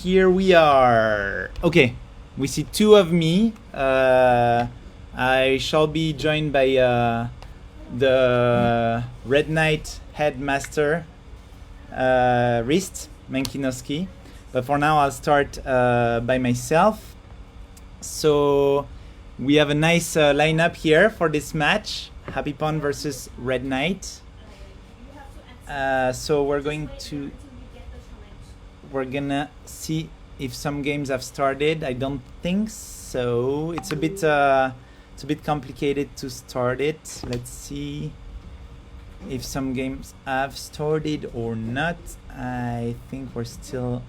here we are. Okay, we see two of me. I shall be joined by the Red Knight headmaster, Riste, Menkinoski. But for now, I'll start by myself. So we have a nice lineup here for this match. Happy Pawn versus Red Knight. So we're gonna see if some games have started. I don't think so. It's a bit complicated to start it. Let's see if some games have started or not. I think we're still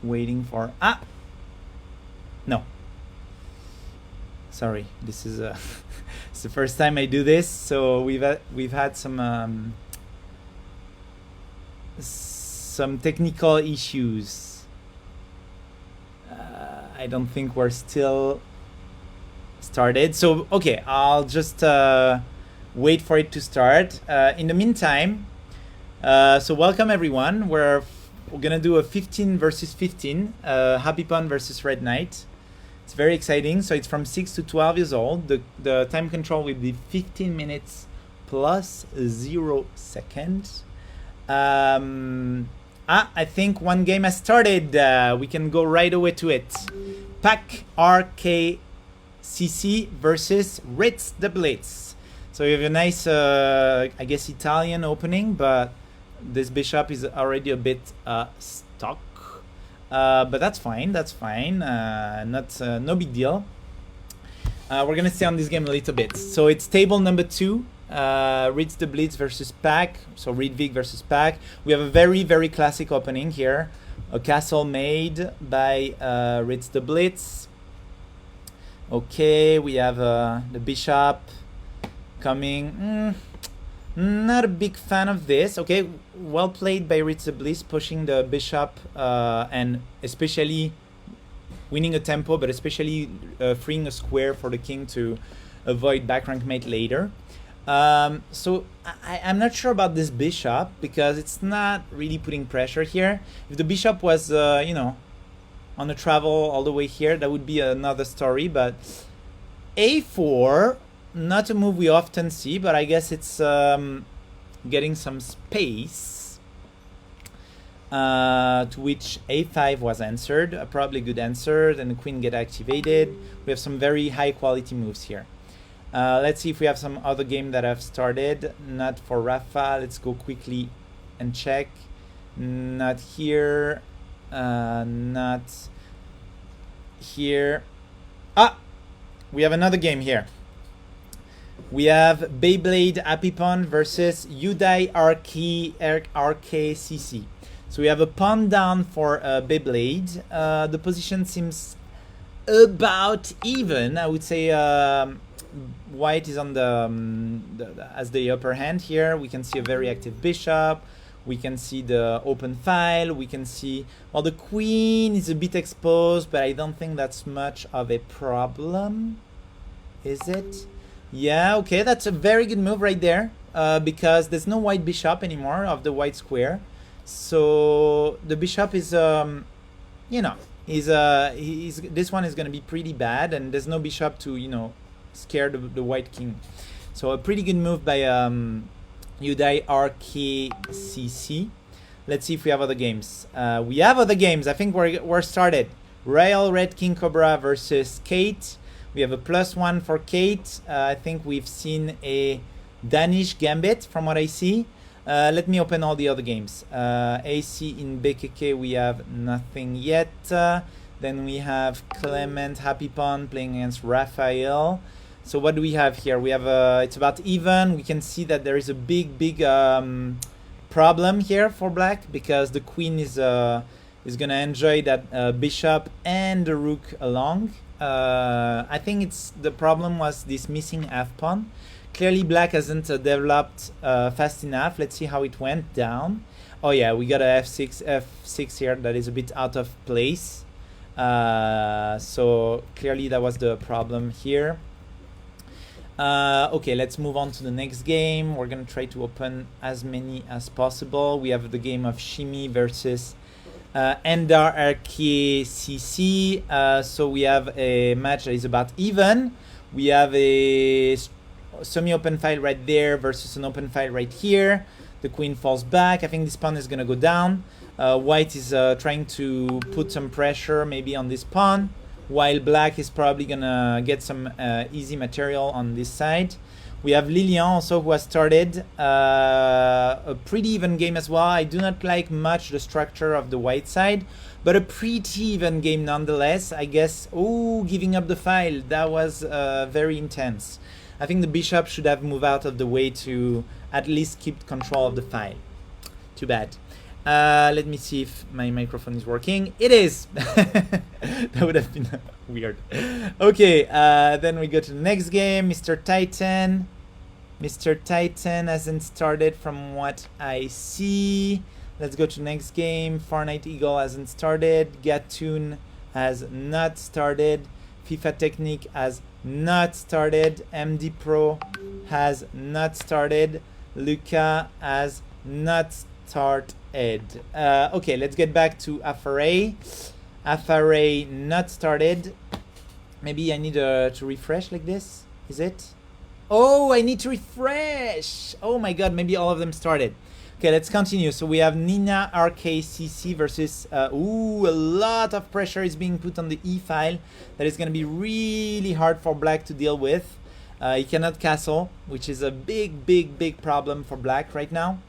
waiting for no. Sorry, this is it's the first time I do this, so we've had some technical issues. I don't think we're still started. So okay, I'll just wait for it to start. In the meantime, so welcome everyone. We're gonna do a 15 versus 15, Happy Pawn versus Red Knight. It's very exciting. So it's from 6 to 12 years old. The time control will be 15 minutes plus 0 seconds. I think one game has started. We can go right away to it. Pack RKCC versus Ritz the Blitz. So you have a nice, I guess, Italian opening, but this bishop is already a bit stuck. But that's fine. That's fine. No big deal. We're gonna stay on this game a little bit. So it's table number 2. Ritz the Blitz versus Pack. So Ridvig versus Pack. We have a very, very classic opening here. A castle made by Ritz the Blitz. Okay, we have the bishop coming. Not a big fan of this. Okay, well played by Ritz the Blitz, pushing the bishop and especially winning a tempo, but especially freeing a square for the king to avoid back rank mate later. So I'm not sure about this bishop because it's not really putting pressure here. If the bishop was, on the travel all the way here, that would be another story. But a4, not a move we often see, but I guess it's getting some space. To which a5 was answered, a probably good answer. Then the queen get activated. We have some very high quality moves here. Let's see if we have some other game that have started. Not for Rafa. Let's go quickly and check. Not here. Not here. We have another game here. We have Beyblade Happy Pawn versus Udai RKCC. So we have a pawn down for Beyblade. The position seems about even. I would say white is on as the upper hand here. We can see a very active bishop. We can see the open file. We can see, well, the queen is a bit exposed, but I don't think that's much of a problem. Is it? Yeah, okay, that's a very good move right there, because there's no white bishop anymore of the white square. So the bishop is, this one is going to be pretty bad, and there's no bishop to, scare the white king. So a pretty good move by Udai RKCC. Let's see if we have other games. We have other games. I think we're started. Royal Red King Cobra versus Kate. We have a +1 for Kate. I think we've seen a Danish Gambit from what I see. Let me open all the other games. AC in BKK, we have nothing yet. Then we have Clement Happy Pawn playing against Raphael. So what do we have here? We have it's about even. We can see that there is a big problem here for black because the queen is gonna enjoy that bishop and the rook along. I think the problem was this missing f-pawn. Clearly black hasn't developed fast enough. Let's see how it went down. Oh yeah, we got a f6 here that is a bit out of place. So clearly that was the problem here. Okay, let's move on to the next game. We're gonna try to open as many as possible. We have the game of Shimi versus Endar Arke CC. So we have a match that is about even. We have a semi-open file right there versus an open file right here. The queen falls back. I think this pawn is going to go down. White is trying to put some pressure maybe on this pawn, while black is probably going to get some easy material on this side. We have Lilian also, who has started a pretty even game as well. I do not like much the structure of the white side, but a pretty even game nonetheless. I guess, giving up the file, that was very intense. I think the bishop should have moved out of the way to at least keep control of the file. Too bad. Let me see if my microphone is working. It is! That would have been weird. Okay, then we go to the next game. Mr. Titan. Mr. Titan hasn't started from what I see. Let's go to the next game. Fahrenheit Eagle hasn't started. Gatun has not started. FIFA Technique has not started. MD Pro has not started. Luca has not started. Okay, let's get back to Afare. Afare not started. Maybe I need to refresh like this. Is it? Oh, I need to refresh. Oh my god, maybe all of them started. Okay, let's continue. So we have Nina RKCC versus a lot of pressure is being put on the E file. That is going to be really hard for black to deal with. He cannot castle, which is a big problem for black right now.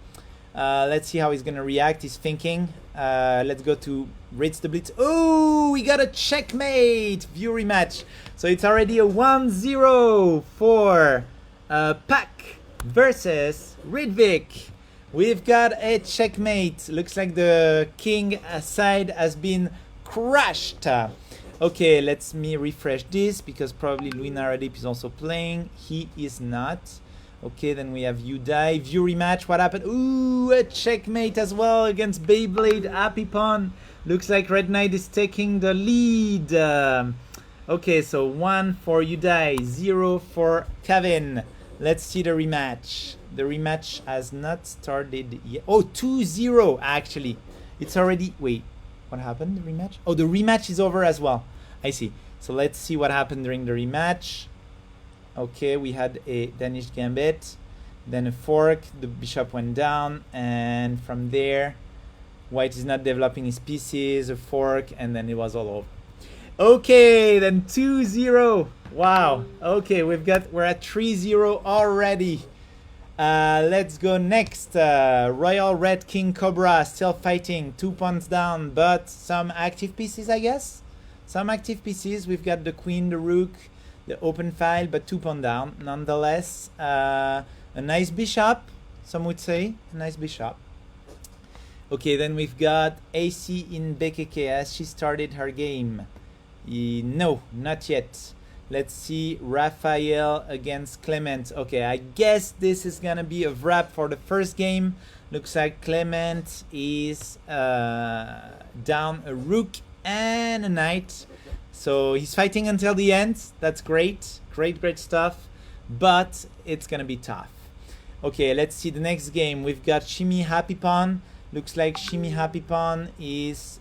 Let's see how he's going to react. He's thinking. Let's go to Riste the Blitz. Oh, we got a checkmate! View rematch. So it's already a 1-0 for Pak versus Ridvik. We've got a checkmate. Looks like the king side has been crushed. Okay, let's me refresh this because probably Louis Naradip is also playing. He is not. Okay, then we have Udai. View rematch. What happened? Ooh, a checkmate as well against Beyblade. Happy Pawn. Looks like Red Knight is taking the lead. Okay, so 1 for Udai, 0 for Kevin. Let's see the rematch. The rematch has not started yet. Oh, 2-0 actually. It's already... Wait, what happened? The rematch? Oh, the rematch is over as well. I see. So let's see what happened during the rematch. Okay, we had a Danish gambit, then a fork, the bishop went down, and from there, white is not developing his pieces, a fork, and then it was all over. Okay, then 2-0. Wow. Okay, we're at 3-0 already. Let's go next. Royal Red King Cobra still fighting, 2 pawns down, but some active pieces, I guess. Some active pieces. We've got the queen, the rook, the open file, but 2 pawn down. Nonetheless, a nice bishop, some would say. A nice bishop. Okay, then we've got AC in BKK. Has she started her game? No, not yet. Let's see Raphael against Clement. Okay, I guess this is gonna be a wrap for the first game. Looks like Clement is down a rook and a knight. So he's fighting until the end. That's great. Great stuff. But it's gonna be tough. Okay, let's see the next game. We've got Shimi Happy Pawn. Looks like Shimi Happy Pawn is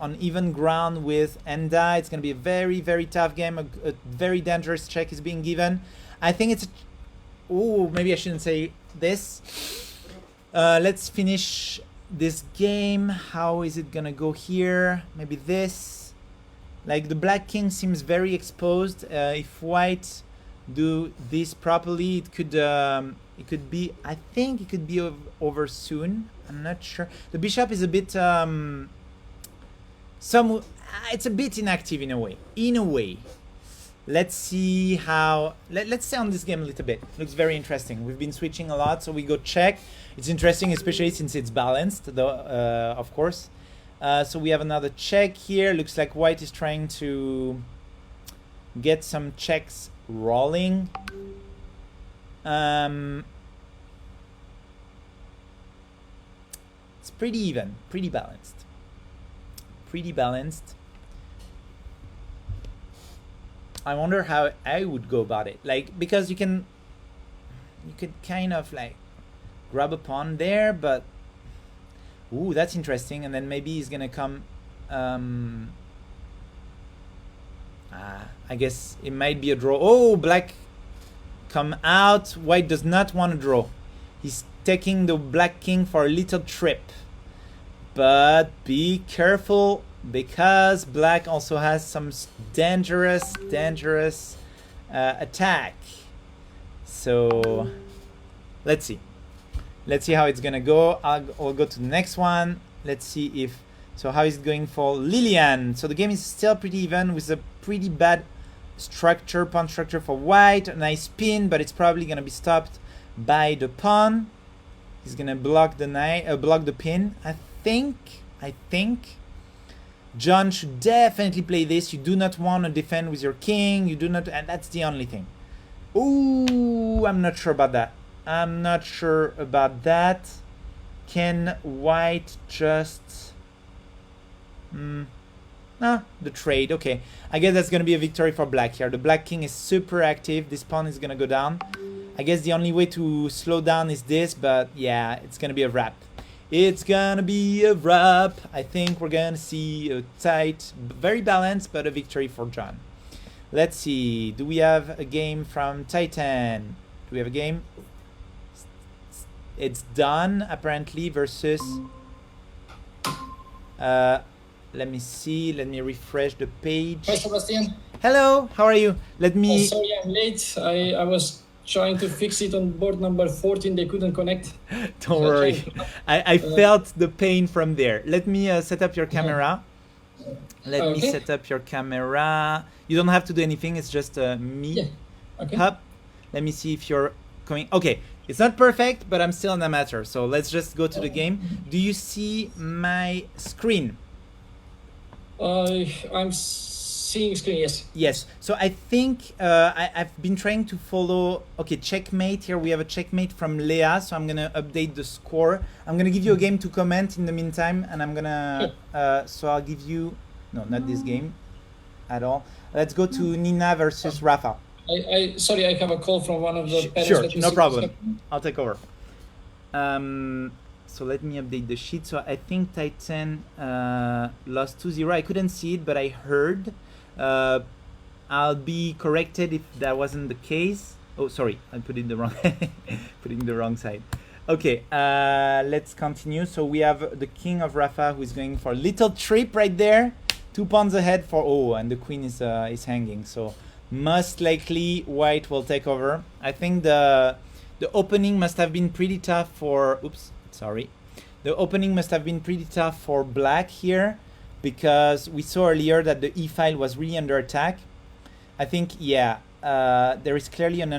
on even ground with Enda. It's going to be a very tough game. A very dangerous check is being given. I think it's... Oh, maybe I shouldn't say this. Let's finish this game. How is it going to go here? Maybe this. Like the black king seems very exposed. If white do this properly, it could be... I think it could be over soon. I'm not sure. The bishop is a bit... it's a bit inactive in a way. Let's see how... Let's stay on this game a little bit. Looks very interesting. We've been switching a lot, so we go check. It's interesting, especially since it's balanced, though, of course. So we have another check here. Looks like white is trying to get some checks rolling. It's pretty even, pretty balanced. I wonder how I would go about it. Like, because you could kind of like grab a pawn there, but Ooh, that's interesting. And then maybe he's gonna come. I guess it might be a draw. Oh, black come out. White does not want to draw. He's taking the black king for a little trip. But be careful, because black also has some dangerous attack. So let's see how it's gonna go. I'll go to the next one. Let's see if how is it going for Lilian. So the game is still pretty even with a pretty bad pawn structure for white. A nice spin, but it's probably gonna be stopped by the pawn. He's gonna block the pin. I think John should definitely play this. You do not want to defend with your king. You do not, and that's the only thing. Ooh, I'm not sure about that. Can white just... the trade. Okay, I guess that's going to be a victory for black here. The black king is super active. This pawn is going to go down. I guess the only way to slow down is this, but yeah, it's going to be a wrap. It's gonna be a wrap. I think we're gonna see a tight, very balanced, but a victory for John. Let's see. Do we have a game from Titan? Do we have a game? It's done apparently versus. Let me see. Let me refresh the page. Hi, Sébastien. Hello. How are you? Let me. Sorry, I'm late. I was trying to fix it on board number 14. They couldn't connect. Don't worry. I felt the pain from there. Let me set up your camera. Let me set up your camera. You don't have to do anything. It's just me. Yeah. Okay. Up. Let me see if you're coming. Okay. It's not perfect, but I'm still an amateur. So let's just go to the game. Do you see my screen? I'm seeing screen, yes. Yes. So I think I've been trying to follow. Okay, checkmate. Here we have a checkmate from Leah. So I'm gonna update the score. I'm gonna give you a game to comment in the meantime, and I'm gonna. So I'll give you. No, not this game, at all. Let's go to Nina versus Rafa. Sorry, I have a call from one of the parents. Sure, no problem. I'll take over. So let me update the sheet. So I think Titan lost 2-0. I couldn't see it, but I heard. I'll be corrected if that wasn't the case. Oh, sorry, I put it the wrong, putting the wrong side. Okay, let's continue. So we have the king of Rafa who is going for a little trip right there. 2 pawns ahead for and the queen is hanging. So most likely white will take over. I think the opening must have been pretty tough for. Oops, sorry. The opening must have been pretty tough for black here, because we saw earlier that the e file was really under attack. I think, yeah, there is clearly an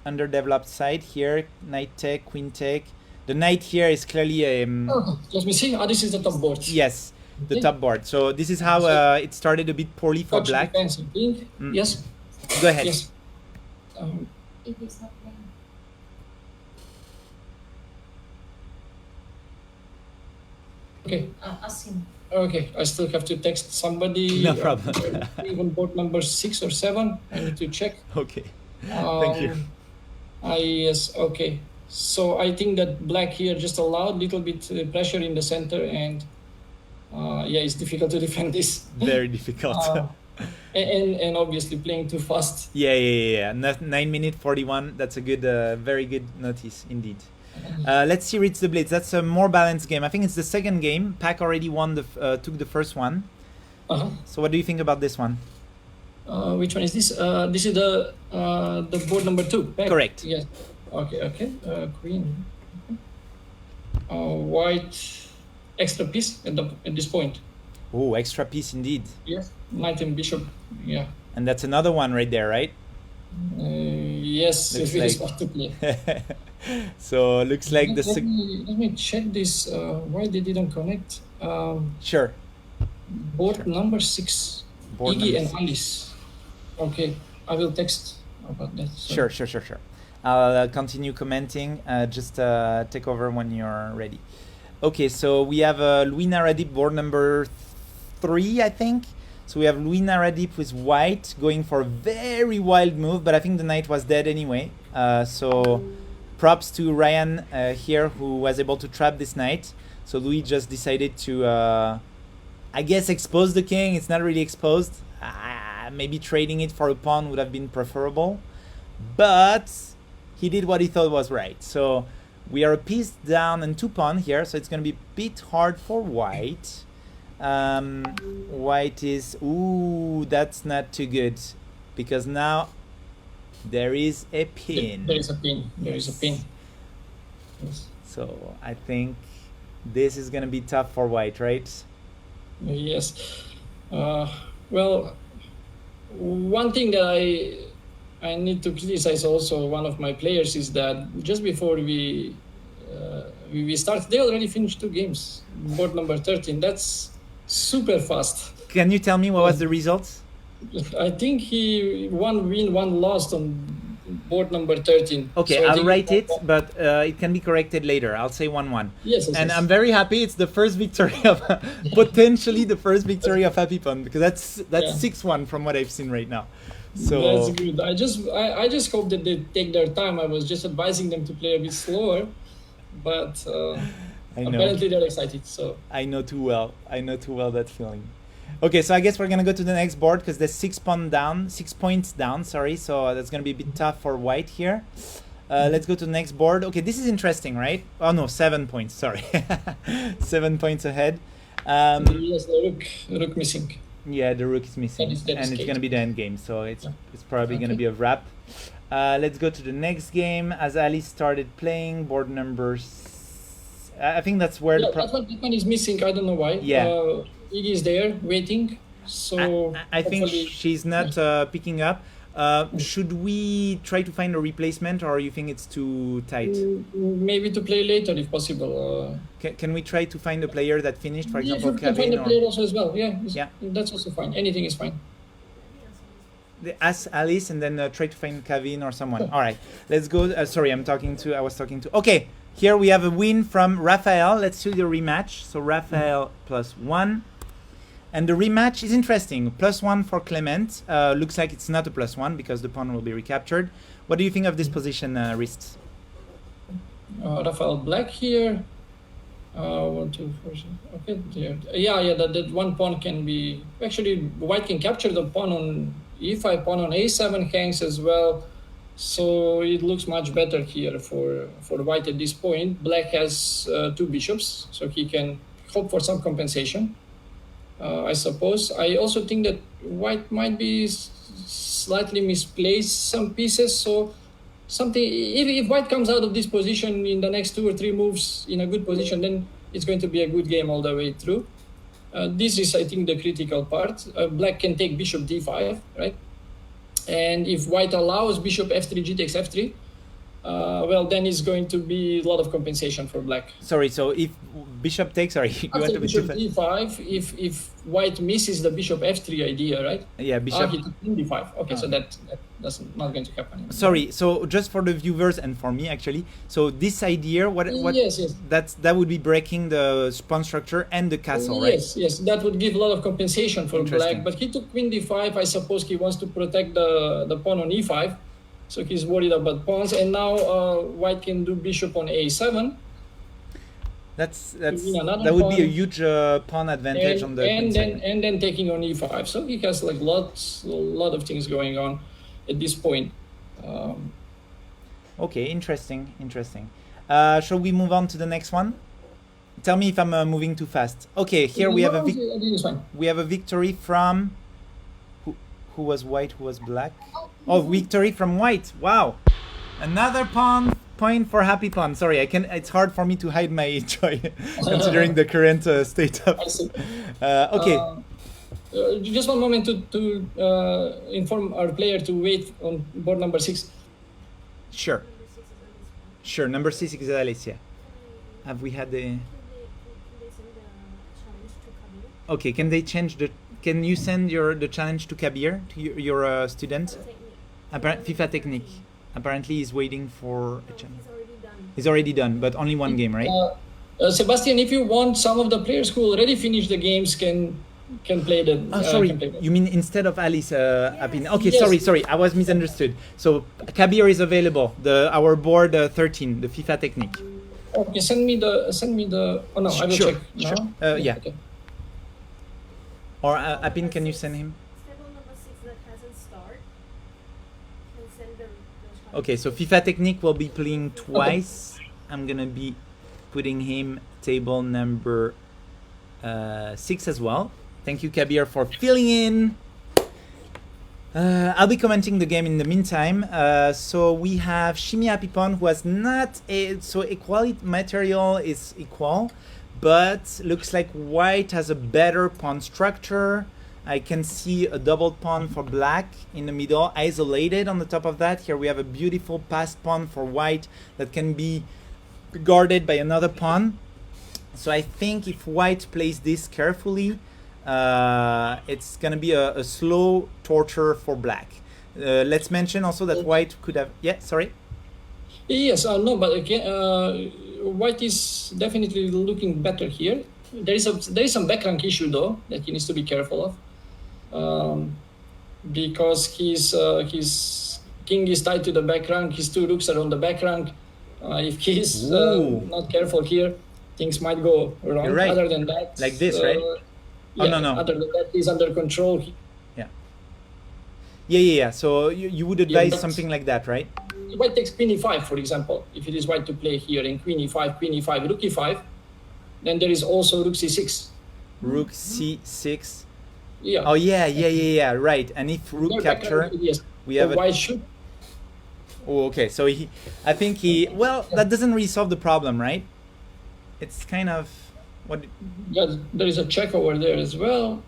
underdeveloped side here. Knight take, queen take. The knight here is clearly a. Let me see. This is the top board. Yes, the top board. So this is how it started a bit poorly for black. Yes. Go ahead. Yes. It is not playing. Okay. Ask him. Okay, I still have to text somebody. No problem. Even board number 6 or 7. I need to check. Okay. Thank you. Yes. Okay. So I think that black here just allowed a little bit pressure in the center, and yeah, it's difficult to defend this. Very difficult. And obviously playing too fast. Yeah. 9:41. That's a good, very good notice indeed. Let's see Reach the Blitz. That's a more balanced game. I think it's the second game. Pac already took the first one. So what do you think about this one? Which one is this? This is the board number 2. Pac. Correct. Yes. Okay. Queen. White extra piece at this point. Oh, extra piece indeed. Yes. Knight and bishop. Yeah. And that's another one right there, right? Yes. If it is hard to play. So looks like let me check this. Why they didn't connect? Sure. Board number 6. Iggy and Alice. Okay, I will text about that. Sorry. Sure. I'll continue commenting. Just take over when you're ready. Okay, so we have Louis Naradip, board number 3, I think. So we have Louis Naradip with white going for a very wild move, but I think the knight was dead anyway. So props to Ryan here, who was able to trap this knight. So Louis just decided to, I guess, expose the king. It's not really exposed. Maybe trading it for a pawn would have been preferable. But he did what he thought was right. So we are a piece down and 2 pawns here. So it's going to be a bit hard for white. White is... Ooh, that's not too good. Because now there is a pin. There is a pin. There is a pin. Yes. So I think this is going to be tough for white, right? Yes. Well, one thing that I need to criticize also one of my players is that just before we start, they already finished 2 games. Board number 13. That's super fast. Can you tell me what was the results? I think he 1 win, 1 lost on board number 13. Okay, so I'll write it, but it can be corrected later. I'll say 1-1. Yes, and yes. I'm very happy. It's the first victory of potentially the first victory of Happy Pun, because that's 6-1 from what I've seen right now. So that's good. I just hope that they take their time. I was just advising them to play a bit slower, but apparently they're excited. So I know too well. I know too well that feeling. Okay, so I guess we're gonna go to the next board because there's 6 points down. Sorry, so that's gonna be a bit tough for white here. Let's go to the next board. Okay, this is interesting, right? Oh no, 7 points. Sorry, 7 points ahead. Yes, the rook missing. Yeah, the rook is missing, and it's gonna be the end game. So it's probably gonna be a wrap. Let's go to the next game. As Ali started playing, board number. I think that's where that one is missing. I don't know why. Yeah. It is there waiting, so I think she's not picking up. Should we try to find a replacement, or you think it's too tight? Maybe to play later if possible. Can we try to find a player that finished, for example, Kevin? Find a player also as well. Yeah, that's also fine. Anything is fine. Ask Alice and then try to find Kevin or someone. All right, let's go. Sorry, I was talking to. Okay, here we have a win from Raphael. Let's do the rematch. So Raphael +1. And the rematch is interesting. +1 for Clement. Looks like it's not a +1 because the pawn will be recaptured. What do you think of this position, Riste? Raphael black here. 1, 2, 4. Okay, yeah. That 1 pawn can be actually white can capture the pawn on e5, pawn on a7 hangs as well. So it looks much better here for white at this point. Black has 2 bishops, so he can hope for some compensation. I suppose. I also think that white might be slightly misplaced some pieces. So something, if white comes out of this position in the next 2 or 3 moves in a good position, then it's going to be a good game all the way through. This is, I think, the critical part. Black can take bishop d5, right? And if white allows bishop f3, g takes f3, well, then it's going to be a lot of compensation for black. Sorry, so if bishop takes, sorry, you want to bishop d5, if white misses the bishop f3 idea, right? Yeah, bishop. He took d5. Okay, so that's not going to happen. Sorry, so just for the viewers and for me actually, so this idea, what? Yes. That would be breaking the pawn structure and the castle, right? Yes, that would give a lot of compensation for black. But he took queen d5. I suppose he wants to protect the pawn on e5. So he's worried about pawns, and now white can do bishop on a7. That would be a huge pawn advantage on the and then taking on e5. So he has like a lot of things going on at this point. Okay, interesting. Shall we move on to the next one? Tell me if I'm moving too fast. Okay, here we have a victory from who was white, who was black. Oh, victory from white. Wow. Another point for Happy Pawn. Sorry, it's hard for me to hide my joy considering the current state of... okay. Just one moment to inform our player to wait on board number 6. Sure. Number 6 is Alicia. Have we had the... Okay, can they change the... Can you send the challenge to Kabir, to your student? FIFA Technique. Apparently he's waiting for a challenge. He's already done, but only 1 game, right? Sebastian, if you want, some of the players who already finished the games can play the... sorry, you mean instead of Alice? Okay, yes. Sorry, I was misunderstood. So Kabir is available, our board 13, the FIFA Technique. Okay, send me the. Oh no, I will Sure, check sure. now. Yeah. Okay. Or Apin, can you send him? Table number 6 that hasn't started. Can send the Okay, so FIFA Technique will be playing twice. I'm gonna be putting him table number 6 as well. Thank you, Kabir, for filling in. I'll be commenting the game in the meantime. So we have Shimi Happy Pawn, who has not so equality material is equal, but looks like white has a better pawn structure. I can see a double pawn for black in the middle, isolated on the top of that. Here we have a beautiful passed pawn for white that can be guarded by another pawn. So I think if white plays this carefully, it's gonna be a slow torture for black. Let's mention also that white could have. Yeah, sorry. Yes, no, but again, white is definitely looking better here. There is some back rank issue though that he needs to be careful of, because his king is tied to the back rank. His 2 rooks are on the back rank. If he's not careful here, things might go wrong. You're right. Other than that, Like this, right? Yeah, Oh, no. Other than that, he's under control. Yeah. So you would advise but- something like that, right? White takes queen e5, for example. If it is white to play here in queen e5, rook e5, then there is also rook c6. Rook c6. Yeah. Oh yeah. Right. And if rook Their capture, background, yes. we have So a. white should. Oh, okay. So I think well, that doesn't really solve the problem, right? It's kind of what. Yeah, there is a check over there as well.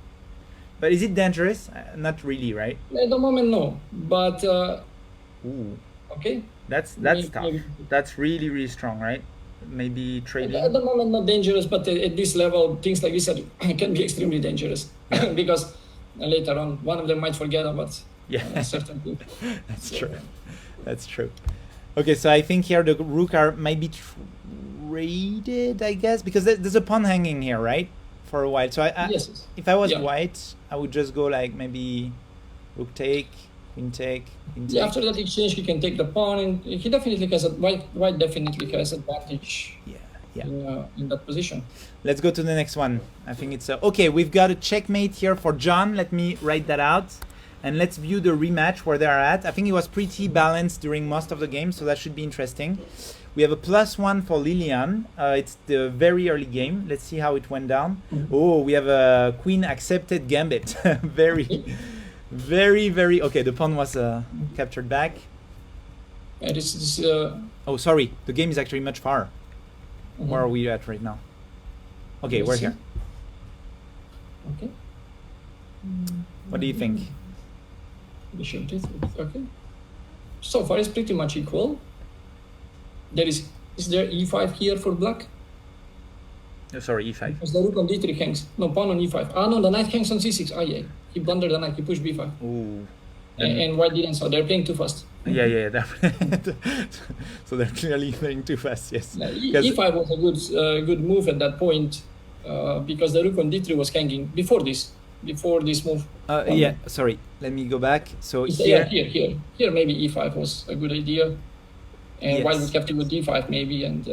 But is it dangerous? Not really, right? At the moment, no. But Ooh, okay. that's Maybe- tough. maybe. That's really strong, right? Maybe At trading. the moment, not dangerous, but at this level, things like this can be extremely dangerous because later on, one of them might forget about Yeah, a certain thing. that's true. That's true. Okay, so I think here the rook might be traded, I guess, because there's a pawn hanging here, right? For a while. So Yes. if I was Yeah. white, I would just go like maybe rook take, queen take, queen take. Yeah, after that exchange, he can take the pawn, and he definitely has white definitely has advantage Yeah. in that position. Let's go to the next one. I think it's okay. We've got a checkmate here for John. Let me write that out, and let's view the rematch where they are at. I think it was pretty balanced during most of the game, so that should be interesting. We have a +1 for Lilian. It's the very early game. Let's see how it went down. Oh, we have a queen accepted gambit. very. Okay, the pawn was captured back. And this is Oh, sorry. The game is actually much far. mhm. Where are we at right now? Okay, we're Let's see. here. Okay. What do you think? Bishop d3. Okay. So far, it's pretty much equal. Is there e5 here for black? Oh, sorry, e5. Because the rook on d3 hangs. No, pawn on e5. Ah, no, the knight hangs on c6. Ah, yeah. He blundered the knight. He pushed b5. Ooh. And white didn't. So they're playing too fast. Yeah. So they're clearly playing too fast. Yes. Because- E5 was a good move at that point because the rook on d3 was hanging before this move. Yeah. Sorry. Let me go back. So Yeah, here. here maybe e5 was a good idea, and Yes. white would capture with d5 maybe, and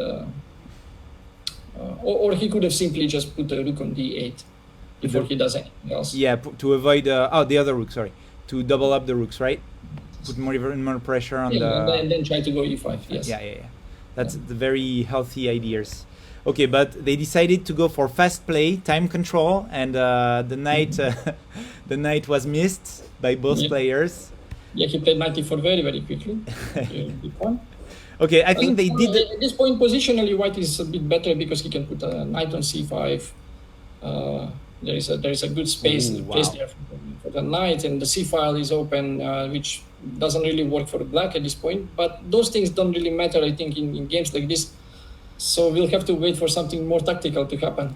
or he could have simply just put the rook on d8 before he does anything else. Yeah. To avoid the other rook. Sorry. To double up the rooks, right? Put more pressure on and then try to go e5. Yes. Yeah. That's the very healthy ideas. Okay, but they decided to go for fast play, time control, and the knight was missed by both Yeah. players. Yeah, he played knight e4 very very quickly. B1. Okay, I think they did. At this point, positionally, white is a bit better because he can put a knight on c5. There is a good space Ooh, place wow. there for the knight, and the c file is open, which doesn't really work for black at this point. But those things don't really matter, I think, in games like this. So we'll have to wait for something more tactical to happen.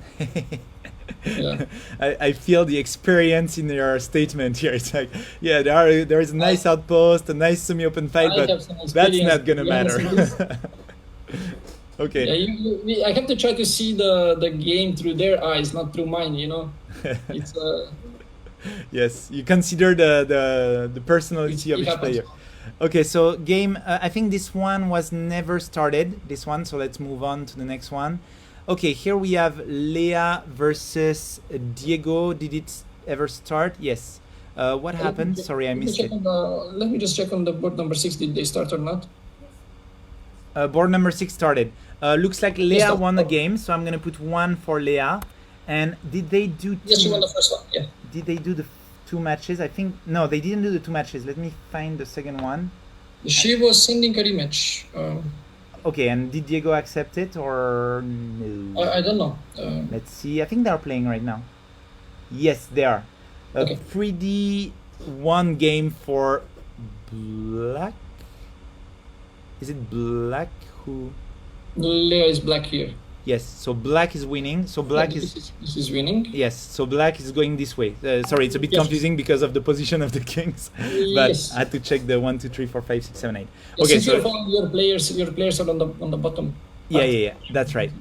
Yeah. I feel the experience in your statement here. It's like, yeah, there is a nice outpost, a nice semi-open fight, I but have some that's experience, not gonna to be honest matter. with this. Okay. Yeah, I have to try to see the game through their eyes, not through mine. It's Yes, you consider the personality of It each happens. player. Okay, so game. I think this one was never started. This one, so let's move on to the next one. Okay, here we have Leah versus Diego. Did it ever start? Yes. What happened? Sorry, I missed it. Let me just check on the board number 6. Did they start or not? Board number 6 started. Looks like Leah Yes, won the game, so I'm gonna put 1 for Leah. And did they do? Yes, she won the first one. Yeah. Did they do the 2 matches? I think no, they didn't do the 2 matches. Let me find the second one. She was sending a rematch. Okay, and did Diego accept it or no? I don't know. Let's see. I think they are playing right now. Yes, they are. Okay. 3D1 game for Black. Is it Black who? Leah is black here. Yes. So Black is winning. So Black Yeah, is. this is winning. Yes. So Black is going this way. Sorry, it's a bit Yes. confusing because of the position of the kings. But Yes. I had to check the 1, 2, 3, 4, 5, 6, 7, 8. Yes, Okay. if you're So following your players are on the bottom. yeah. That's right.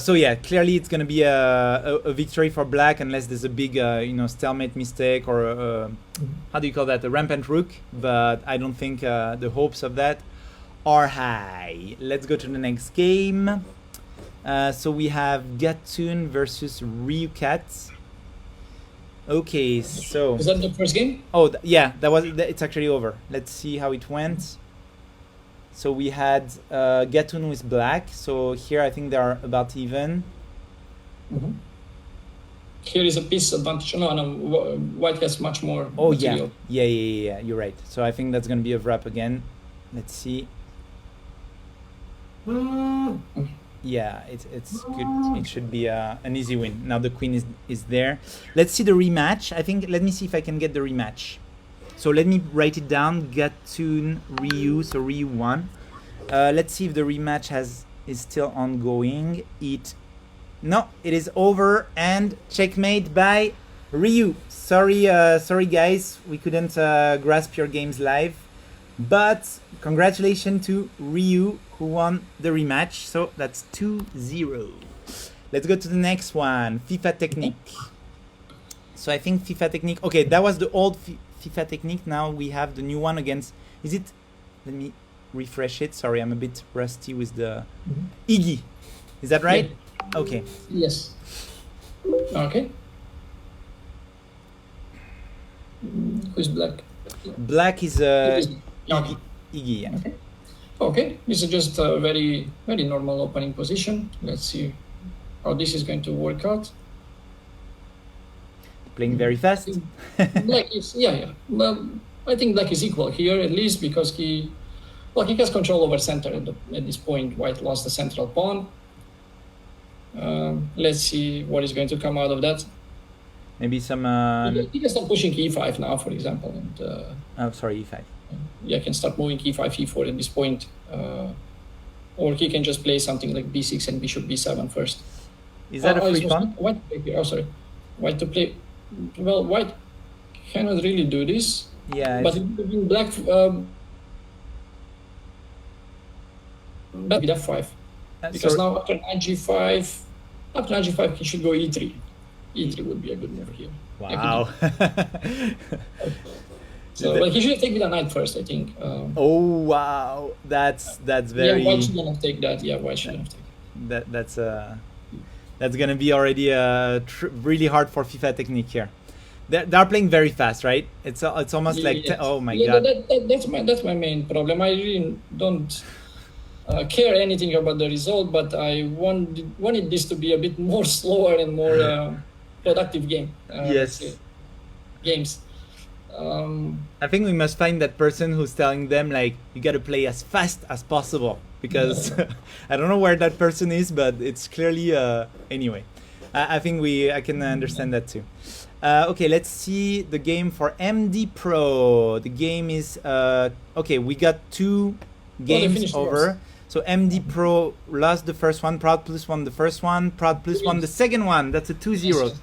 So yeah, clearly it's gonna be a victory for Black unless there's a big stalemate mistake or how do you call that, a rampant rook. But I don't think the hopes of that are high. Let's go to the next game. So we have Gatun versus Ryukat. Okay, so Is that the first game? oh yeah, it's actually over. Let's see how it went. So we had Gatun with Black. So here I think they are about even. Mm-hmm. Here is a piece advantage. No, white has much more. Oh material. yeah. You're right. So I think that's gonna be a wrap again. Let's see. Yeah, it's good. It should be an easy win. Now the queen is there. Let's see the rematch. I think. Let me see if I can get the rematch. So let me write it down. Gatun Ryu. So Ryu won. Let's see if the rematch is still ongoing. No, it is over and checkmate by Ryu. Sorry guys, we couldn't grasp your games live, but congratulations to Ryu who won the rematch. So that's 2-0. Let's go to the next one. FIFA Technique. So I think FIFA Technique. Okay, that was the old FIFA Technique. Now we have the new one against. Is it? Let me refresh it. Sorry, I'm a bit rusty with the Iggy. Is that right? Yeah. Okay. Yes. Okay. Who's black? Black is Okay. Iggy. Yeah. Okay. This is just a very very normal opening position. Let's see how this is going to work out. Playing very fast. Black is yeah. Well, I think black is equal here at least because he has control over center at this point. White lost the central pawn. Let's see what is going to come out of that. Maybe some. He can start pushing e5 now, for example, and Oh, sorry, e5. yeah, can start moving e5, e4 at this point, or he can just play something like b6 and bishop b7 first. Is that a free pawn? White to play here. Oh, sorry, white to play. Well, white cannot really do this. Yeah. But in black, that with f5, because sorry. now after knight g5, he should go e3. E3 would be a good move here. Wow. So, but he should take with a knight first, I think. Oh wow, that's very. Yeah, white shouldn't have taken that. Yeah, white shouldn't have taken. That's gonna be already really hard for FIFA Technique here. They're playing very fast, right? It's almost like oh my god. That's my main problem. I really don't care anything about the result, but I wanted this to be a bit more slower and more productive game. Yes. Games. I think we must find that person who's telling them like you gotta play as fast as possible because I don't know where that person is, but it's clearly anyway. I think I can understand that too. Okay, let's see the game for MD Pro. The game is okay. We got 2 games over. So MD Pro lost the first one. Proud Plus won the first one. Proud Plus won the second one. That's a 2-0.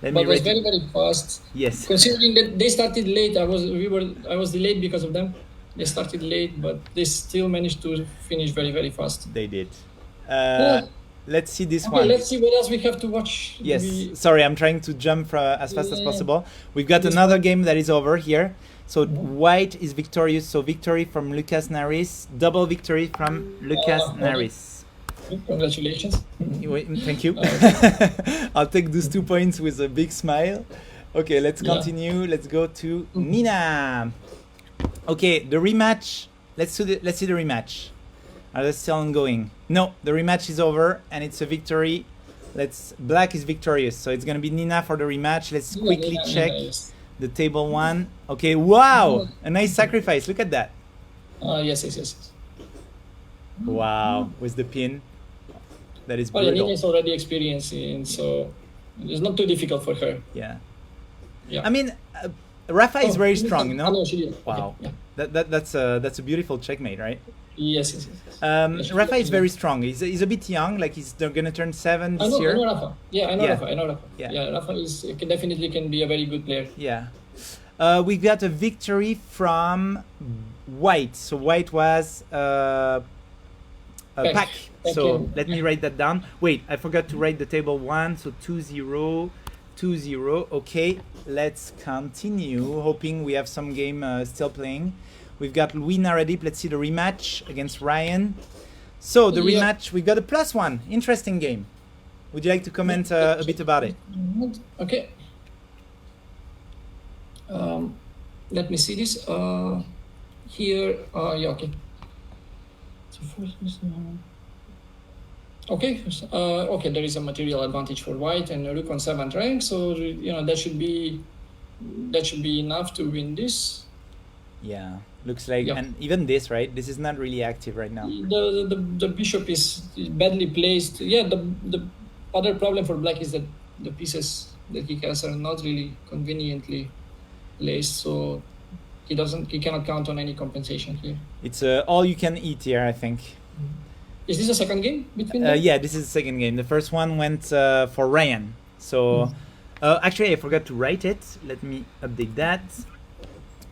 But it was very very fast. Yes. Considering that they started late, I was delayed because of them. They started late, but they still managed to finish very very fast. They did. Let's see this Okay, one. let's see what else we have to watch. Yes. Sorry, I'm trying to jump as fast as possible. We've got another game that is over here. So white is victorious. So victory from Lucas Naris. Double victory from Lucas Naris. Congratulations. Thank you. I'll take those 2 points with a big smile. Okay, let's continue. Let's go to Nina. Okay, the rematch. Let's see the rematch. Are they still ongoing? No, the rematch is over and it's a victory. Black is victorious, so it's gonna be Nina for the rematch. Let's quickly check the table one. Okay, wow, a nice sacrifice. Look at that. Yes. Wow, with the pin. That is Well, brutal. Nina is already experiencing, so it's not too difficult for her. Yeah. Yeah. I mean, Rafa is very strong, you know. No, she did. Wow. Okay, yeah. That's a beautiful checkmate, right? Yes. Rafa is very strong. He's a bit young, like they're gonna turn 7 this year. I know Rafa. Yeah, I know Yeah. Rafa. I know Rafa. Yeah. Yeah, Rafa definitely can be a very good player. Yeah. We got a victory from white. So white was a pack. So let me write that down. Wait, I forgot to write the table one. So 2-0, 2-0. Okay, let's continue. Hoping we have some game still playing. We've got Louis Naradip. Let's see the rematch against Ryan. So the rematch, we got a +1. Interesting game. Would you like to comment a bit about it? Okay. Let me see this. Here, yeah, okay. So first, okay, there is a material advantage for white and Rook on 7th rank, so that should be enough to win this. Yeah, looks like, and even this, right? This is not really active right now. The bishop is badly placed. Yeah, the other problem for black is that the pieces that he has are not really conveniently placed, so he cannot count on any compensation here. It's all you can eat here, I think. Is this a second game between them? Yeah, this is the second game. The first one went for Ryan. So actually, I forgot to write it. Let me update that.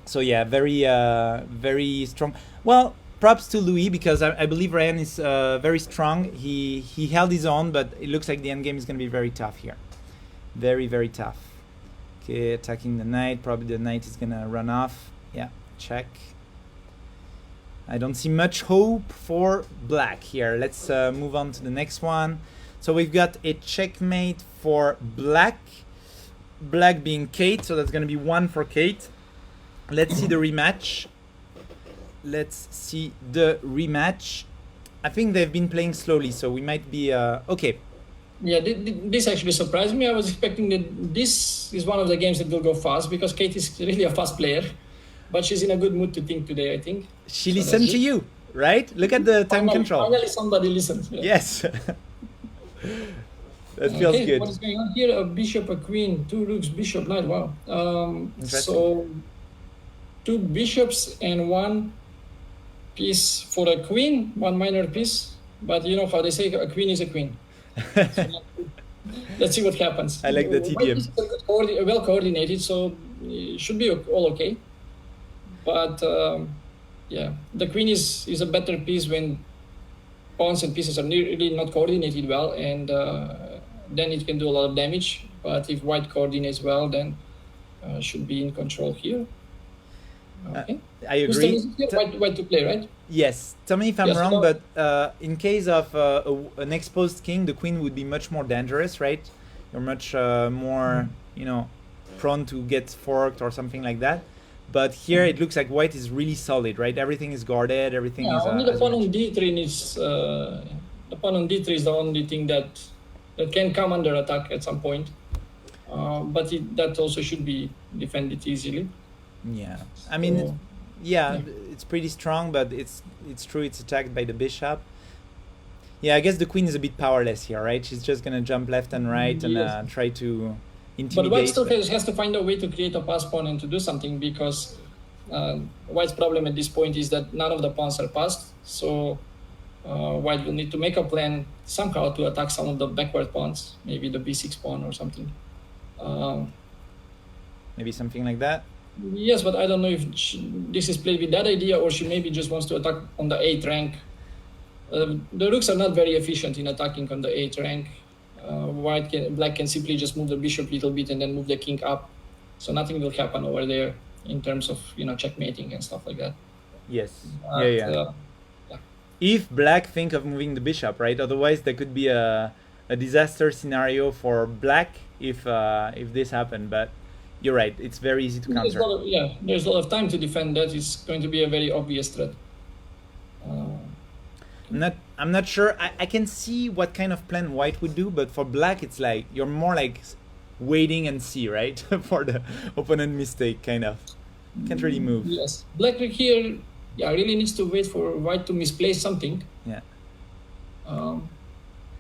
So yeah, very strong. Well, props to Louis, because I believe Ryan is very strong. He held his own, but it looks like the endgame is going to be very tough here. Very, very tough. Okay, attacking the knight. Probably the knight is going to run off. Yeah, check. I don't see much hope for black here. Let's move on to the next one. So we've got a checkmate for black. Black being Kate, so that's going to be 1 for Kate. Let's see the rematch. I think they've been playing slowly, so we might be okay. Yeah, this actually surprised me. I was expecting that this is one of the games that will go fast, because Kate is really a fast player, but she's in a good mood to think today, I think. She listened to you, right? Look at the time control. Finally somebody listened. Yeah. Yes. That feels good. What is going on here? A bishop, a queen, 2 rooks, bishop, knight. Wow. So 2 bishops and 1 piece for a queen, 1 minor piece. But you know how they say, a queen is a queen. So let's see what happens. I like the TDM. Well coordinated, so it should be all okay. But yeah, the queen is a better piece when pawns and pieces are really not coordinated well, and then it can do a lot of damage. But if white coordinates well, then should be in control here. Okay. I agree. White to play, right? Yes. Tell me if I'm wrong, but in case of an exposed king, the queen would be much more dangerous, right? You're much more, prone to get forked or something like that. But here it looks like white is really solid, right? Everything is guarded. Everything is. Only the pawn on d3 needs. The pawn on d3 is the only thing that can come under attack at some point. But that also should be defended easily. Yeah, I mean, it's pretty strong, but it's true. It's attacked by the bishop. Yeah, I guess the queen is a bit powerless here, right? She's just gonna jump left and right and try to intimidate. But white still has to find a way to create a pass pawn and to do something, because white's problem at this point is that none of the pawns are passed. So white will need to make a plan somehow to attack some of the backward pawns, maybe the b6 pawn or something. Maybe something like that. Yes, but I don't know if this is played with that idea, or she maybe just wants to attack on the 8th rank. The rooks are not very efficient in attacking on the 8th rank. Black can simply just move the bishop a little bit and then move the king up, so nothing will happen over there. in terms of checkmating and stuff like that. Yes. But, Yeah. If black think of moving the bishop, right? Otherwise, there could be a disaster scenario for black if this happened. But you're right; it's very easy to counter. There's a lot of time to defend that. It's going to be a very obvious threat. I'm not sure. I can see what kind of plan white would do, but for black, it's like you're more like waiting and see, right? For the opponent mistake, kind of. Can't really move. Yes, black here, really needs to wait for white to misplace something. Yeah.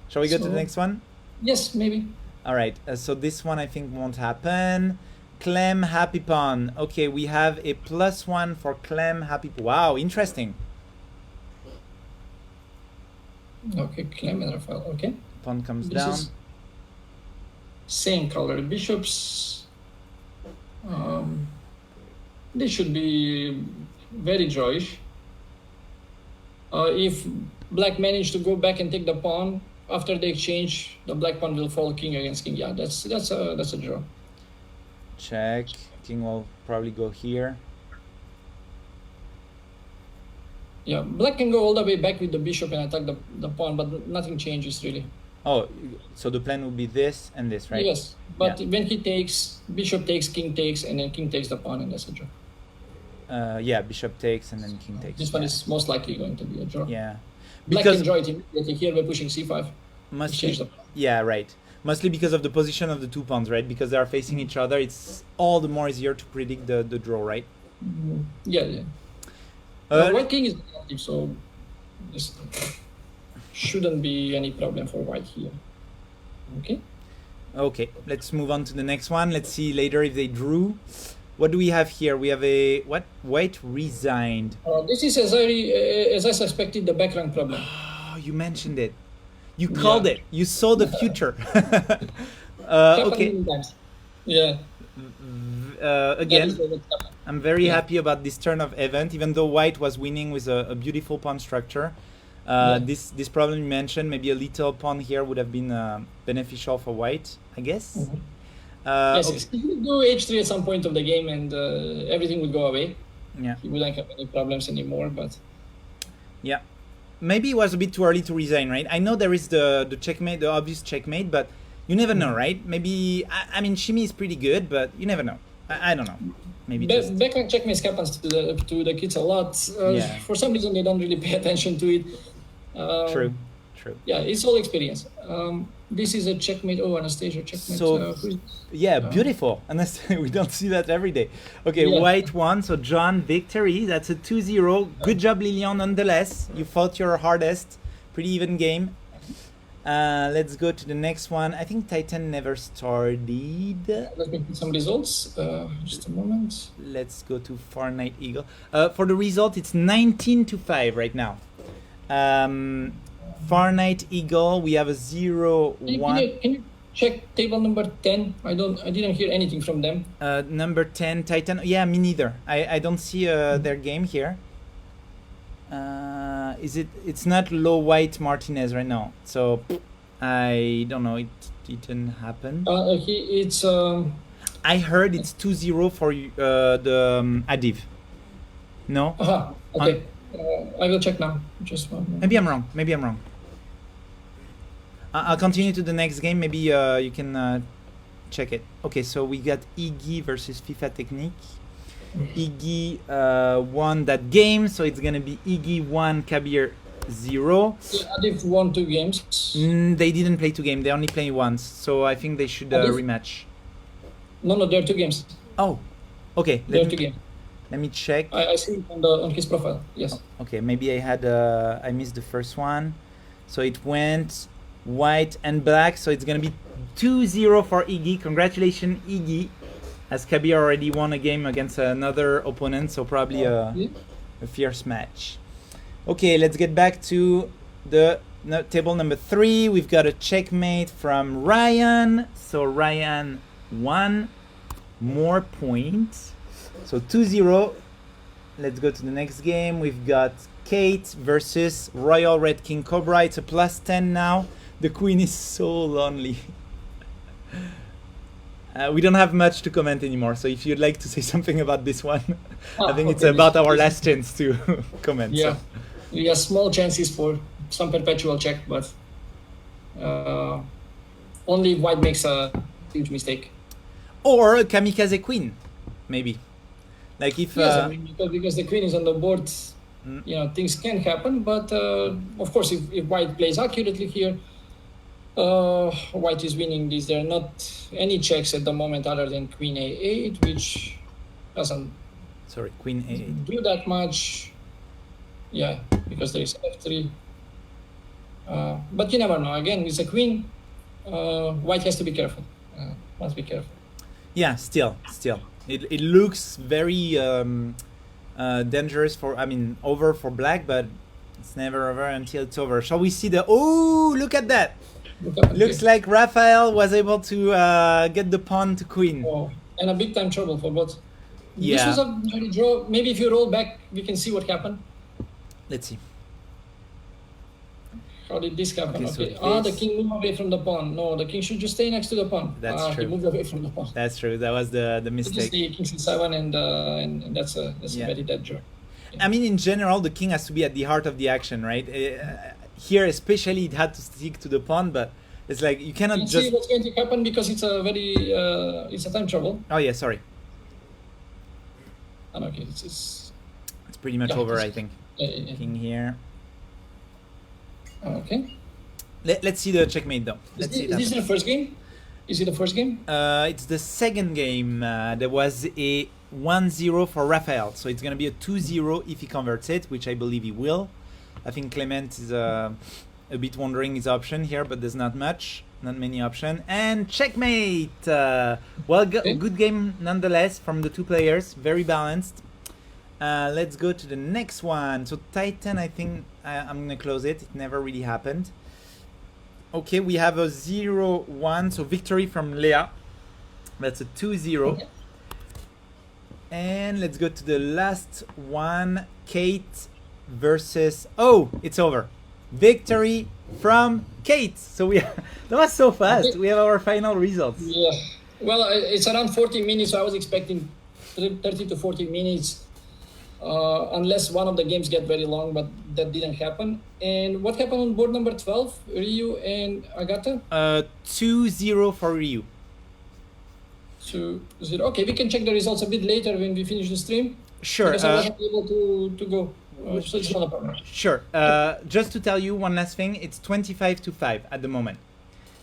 Shall we go to the next one? Yes, maybe. All right. So this one I think won't happen. Clem happy pawn. Okay, we have a +1 for Clem happy. Wow, interesting. Okay, Clem and Rafael. Okay. Pawn comes down. Same color bishops. They should be very drawish. If black managed to go back and take the pawn after the exchange, the black pawn will fall king against king. Yeah, that's a draw. Check. King will probably go here. Yeah, black can go all the way back with the bishop and attack the pawn, but nothing changes really. Oh, so the plan would be this and this, right? Yes, but when he takes, bishop takes, king takes, and then king takes the pawn, and that's a draw. Yeah, bishop takes and then king takes. This one is most likely going to be a draw. Yeah. Black can draw it immediately here by pushing c5. Yeah, right. Mostly because of the position of the two pawns, right? Because they are facing each other, it's all the more easier to predict the draw, right? Yeah. White king is active, so this shouldn't be any problem for white here. Okay, let's move on to the next one. Let's see later if they drew. What do we have here? We have a what? White resigned. This is as I suspected, the back rank problem. Oh, you mentioned it. You called it. You saw the future. Okay. Yeah. Again, I'm very happy about this turn of event, even though white was winning with a beautiful pawn structure. This problem you mentioned, maybe a little pawn here would have been beneficial for white, I guess. Yes, he would do h3 at some point of the game and everything would go away. Yeah. He wouldn't have any problems anymore, but... Yeah. Maybe it was a bit too early to resign, right? I know there is the checkmate, the obvious checkmate, but you never know, right? Maybe, I mean, Shimi is pretty good, but you never know. I don't know. Maybe backhand checkmate happens to the kids a lot. For some reason, they don't really pay attention to it. True. Yeah, it's all experience. This is a checkmate. Oh, Anastasia checkmate. So, beautiful. Anastasia, we don't see that every day. Okay, white won. So John, victory. That's a 2-0. Good job, Lilian, nonetheless. You fought your hardest. Pretty even game. Let's go to the next one. I think Titan never started. Let me put some results. Just a moment. Let's go to Far Night Eagle. For the result, it's 19-5 right now. Far Night Eagle, we have a 0-1. Can you check table number 10? I didn't hear anything from them. Number 10, Titan. Yeah, me neither. I don't see their game here. It's not low white Martinez right now, so I don't know. It didn't happen. I heard it's 2-0 for the Adiv. No. Okay. I will check now. Just one moment. Maybe I'm wrong. I'll continue to the next game. Maybe you can check it. Okay, so we got Iggy versus FIFA Technique. Iggy won that game, so it's gonna be Iggy 1, Kabir 0. Adif won 2 games. They didn't play 2 games. They only play once, so I think they should rematch. No, there are 2 games. Oh, okay. There are 2 games. Let me check. I see it on his profile. Yes. Okay, maybe I missed the first one. So it went white and black. So it's gonna be 2-0 for Iggy. Congratulations, Iggy. As Kabir already won a game against another opponent, so probably a fierce match. Okay, let's get back to the table number 3. We've got a checkmate from Ryan. So Ryan won more points. So 2-0. Let's go to the next game. We've got Kate versus Royal Red King Cobra. It's a +10 now. The queen is so lonely. We don't have much to comment anymore, so if you'd like to say something about this one, I think it's okay, about our last chance to comment. Yeah, So. yeah, small chances for some perpetual check, but only if white makes a huge mistake. Or a kamikaze queen, maybe. Like if... Yes, I mean, because the queen is on the board, you know, things can happen, but of course, if white plays accurately here, white is winning this. There are not any checks at the moment other than queen a8, which doesn't Sorry, queen a8. do that much. Yeah, because there is f3. But you never know. Again, with a queen, white has to be careful. Must be careful. Yeah, still. It looks very dangerous for, over for black, but it's never over until it's over. Shall we see the... Oh, look at that! Looks like Raphael was able to get the pawn to queen. Oh, and a big time trouble for both. Yeah. This was a very draw. Maybe if you roll back, we can see what happened. Let's see. How did this happen? Okay, Okay. so The king moved away from the pawn. No, the king should just stay next to the pawn. That's true. He moved away from the pawn. That's true. That was the Just mistake. the king c7, and that's a Yeah. very dead draw. I mean, in general, the king has to be at the heart of the action, right? Here, especially, it had to stick to the pawn, but it's like you cannot You just... see what's going to happen because it's a very it's a time trouble. Oh yeah, sorry. And okay, it's It's pretty much Yeah, over, it's- I think. yeah. King here. Okay. Let's see the checkmate, though. Let's see Is this that. the first game? Is it the first game? It's the second game. There was a 1-0 for Raphael, so it's going to be a 2-0 if he converts it, which I believe he will. I think Clement is a bit wondering his option here, but there's not many options. And checkmate! Good game nonetheless from the two players, very balanced. Let's go to the next one. So Titan, I think I'm going to close it. It never really happened. Okay, we have a 0-1, so victory from Leah. That's a 2-0. Okay. And let's go to the last one, Kate versus... Oh, it's over. Victory from Kate. So that was so fast. Okay. We have our final results. Yeah. Well, it's around 40 minutes. So I was expecting 30 to 40 minutes, unless one of the games get very long, but that didn't happen. And what happened on board number 12, Ryu and Agata? 2-0 for Ryu. 2-0. Okay, we can check the results a bit later when we finish the stream. Sure. Because I wasn't able to go. So it's not a problem. Sure. Just to tell you one last thing, it's 25-5 at the moment.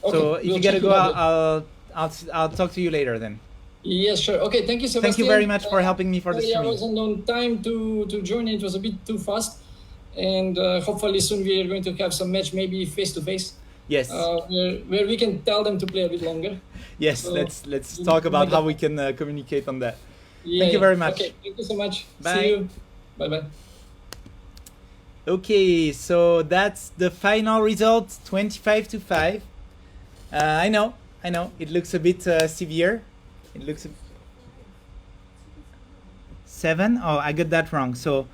Okay, So if we'll you gotta check go, it out. I'll talk to you later then. Yes, sure. Okay, thank you, Sébastien. Thank you very much for helping me for the Sorry, I streaming. wasn't on time to join. It was a bit too fast. And hopefully soon we are going to have some match, maybe face-to-face, Yes. where we can tell them to play a bit longer. Yes. so Let's talk about how we can communicate on that. Yeah, Thank you very much. Okay, thank you so much. Bye. See you. Bye-bye. Okay, so that's the final result, 25-5. I know, it looks a bit severe. It looks 7. Oh, I got that wrong. So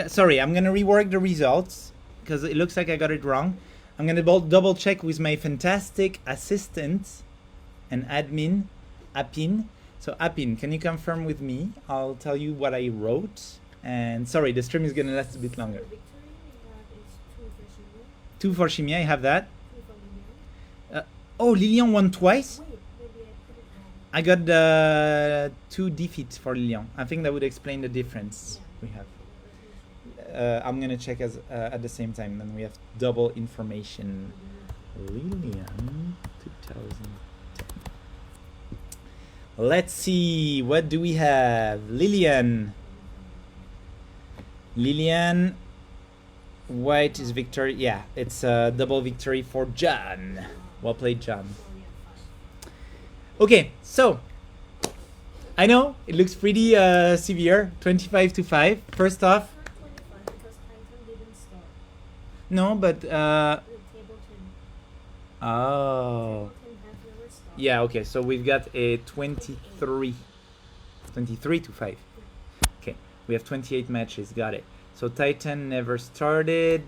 sorry, I'm gonna rework the results because it looks like I got it wrong. I'm gonna double check with my fantastic assistant and admin, Apin. So Apin, can you confirm with me? I'll tell you what I wrote. And sorry, the stream is gonna last a bit longer. The victory we have is 2 for Shimia, I have that. 2 for Lilian. Oh, Lilian won twice? Wait, maybe I put it wrong. I got the 2 defeats for Lilian. I think that would explain the difference we have. I'm gonna check at the same time, then we have double information. Lilian 2010. Let's see, what do we have? Lilian, white is victory. Yeah, it's a double victory for John. Well played, John. Okay, so I know it looks pretty severe, 25-5. First off, Not 25 because Titan didn't start. no, but The table can oh, have never started. yeah, okay. So we've got a 23-5. Okay, we have 28 matches. Got it. So Titan never started.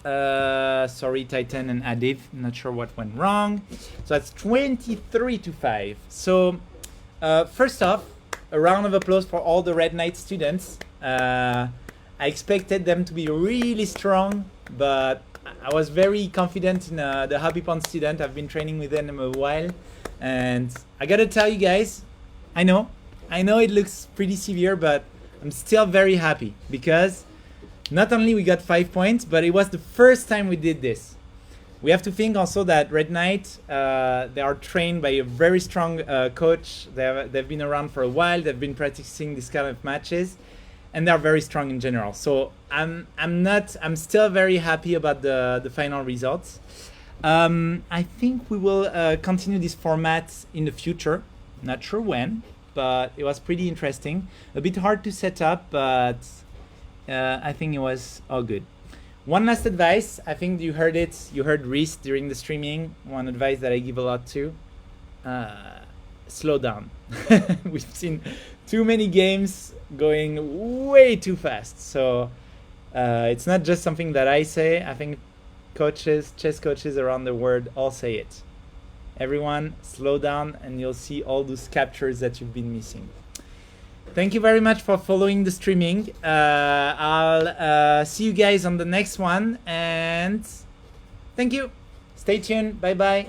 Sorry, Titan and Adiv. Not sure what went wrong. So that's 23-5. So First off, a round of applause for all the Red Knight students. I expected them to be really strong, but I was very confident in the Happy Pond student. I've been training with them a while, and I gotta tell you guys, I know it looks pretty severe, but I'm still very happy because not only we got 5 points, but it was the first time we did this. We have to think also that Red Knight, they are trained by a very strong coach. They've been around for a while. They've been practicing this kind of matches, and they're very strong in general. So I'm still very happy about the final results. I think we will continue this format in the future. Not sure when, but it was pretty interesting. A bit hard to set up, but I think it was all good. One last advice, I think you heard it, you heard Riste during the streaming. One advice that I give a lot to, slow down. We've seen too many games going way too fast. So it's not just something that I say. I think coaches, chess coaches around the world all say it. Everyone, slow down and you'll see all those captures that you've been missing. Thank you very much for following the streaming. I'll see you guys on the next one, and thank you. Stay tuned. Bye bye.